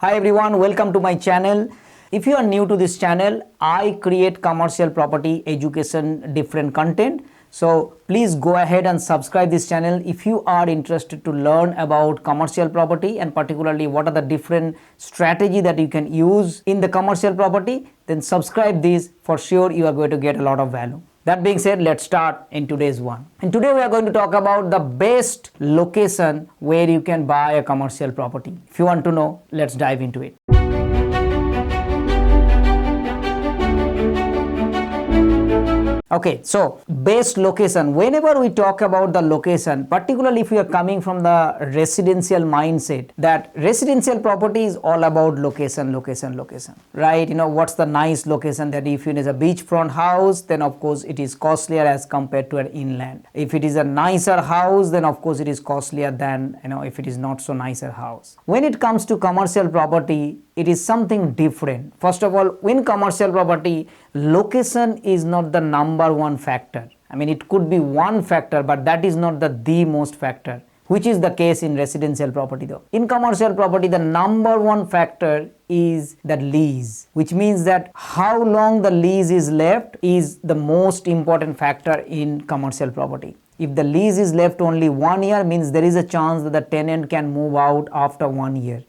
Hi everyone, welcome to my channel. If you are new to this channel, I create commercial property education different content. So please go ahead and subscribe this channel if you are interested to learn about commercial property and particularly what are the different strategy that you can use in the commercial property. Then subscribe this, for sure you are going to get a lot of value. That being said, let's start in today's one. And today we are going to talk about the best location where you can buy a commercial property. If you want to know, let's dive into it. Okay, so best location. Whenever we talk about the location, particularly if we are coming from the residential mindset, that residential property is all about location, right? You know, what's the nice location? That if it is a beachfront house, then of course it is costlier as compared to an inland. If it is a nicer house, then of course it is costlier than, if it is not so nicer house. When it comes to commercial property, it is something different. First of all, in commercial property, location is not the number one factor. It could be one factor, but that is not the most factor, which is the case in residential property though. In commercial property, the number one factor is the lease, which means that how long the lease is left is the most important factor in commercial property. If the lease is left only 1 year, means there is a chance that the tenant can move out after 1 year.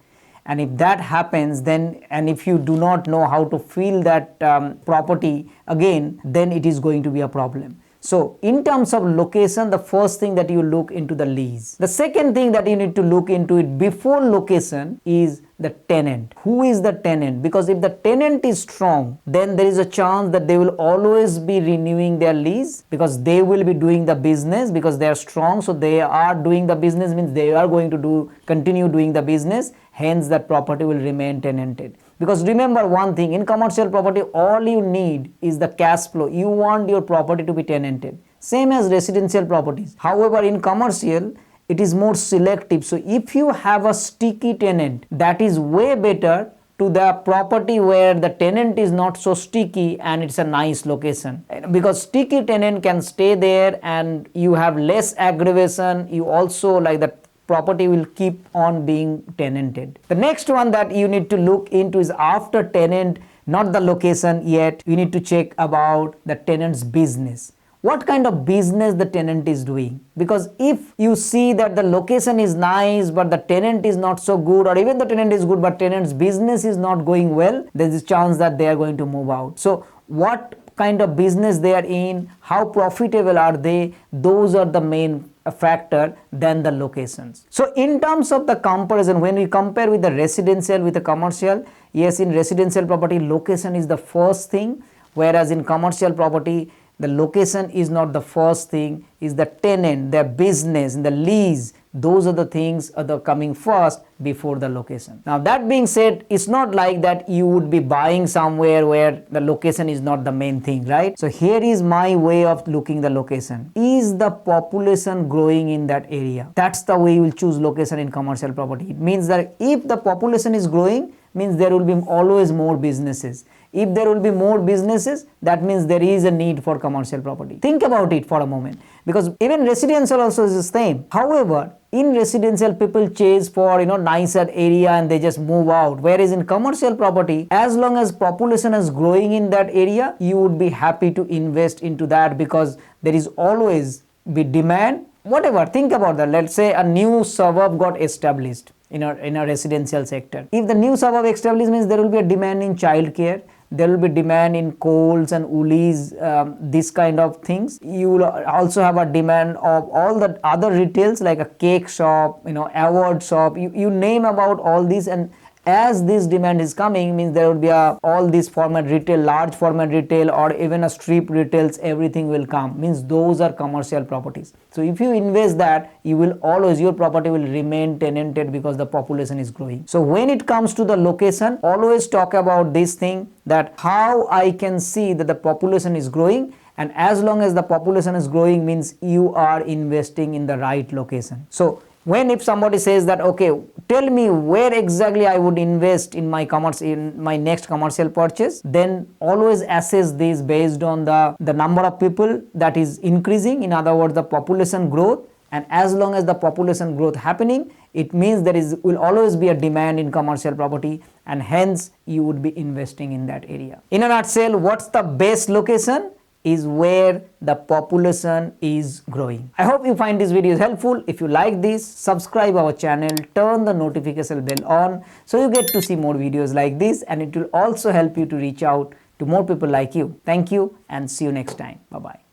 And if that happens, then, and if you do not know how to fill that property again, then it is going to be a problem. So in terms of location, the first thing that you look into the lease. The second thing that you need to look into it before location is the tenant. Who is the tenant? Because if the tenant is strong, then there is a chance that they will always be renewing their lease because they will be doing the business because they are strong. So they are doing the business, means they are going to continue doing the business. Hence that property will remain tenanted. Because remember one thing, in commercial property, all you need is the cash flow. You want your property to be tenanted. Same as residential properties. However, in commercial, it is more selective. So if you have a sticky tenant, that is way better to the property where the tenant is not so sticky and it's a nice location. Because sticky tenant can stay there and you have less aggravation. You also like the property will keep on being tenanted. The next one that you need to look into is after tenant, not the location yet, you need to check about the tenant's business. What kind of business the tenant is doing? Because if you see that the location is nice but the tenant is not so good, or even the tenant is good but tenant's business is not going well, there is a chance that they are going to move out. So what kind of business they are in, how profitable are they, those are the main factor than the locations. So in terms of the comparison, when we compare with the residential with the commercial, yes, in residential property location is the first thing, whereas in commercial property the location is not the first thing, is the tenant, their business, the lease. Those are the things are coming first before the location. Now that being said, it's not like that you would be buying somewhere where the location is not the main thing, right? So here is my way of looking the location. Is the population growing in that area? That's the way you will choose location in commercial property. It means that if the population is growing, means there will be always more businesses. If there will be more businesses, that means there is a need for commercial property. Think about it for a moment, because even residential also is the same. However, in residential people chase for nicer area and they just move out, whereas in commercial property, as long as population is growing in that area, you would be happy to invest into that because there is always be demand. Whatever, think about that. Let's say a new suburb got established in a residential sector. If the new suburb established, means there will be a demand in childcare, there will be demand in coals and woolies, this kind of things. You will also have a demand of all the other retails like a cake shop, award shop, you name about all these. And as this demand is coming, means there will be all this format retail, large format retail, or even a strip retails, everything will come, means those are commercial properties. So if you invest that, you will always, your property will remain tenanted because the population is growing. So when it comes to the location, always talk about this thing, that how I can see that the population is growing, and as long as the population is growing, means you are investing in the right location. So if somebody says that, okay, tell me where exactly I would invest in my next commercial purchase, then always assess this based on the number of people that is increasing. In other words, the population growth And as long as the population growth happening, it means will always be a demand in commercial property, and hence you would be investing in that area. In a nutshell, what's the best location? Is where the population is growing. I hope you find this video helpful. If you like this, subscribe our channel, turn the notification bell on so you get to see more videos like this, and it will also help you to reach out to more people like you. Thank you and see you next time. Bye-bye.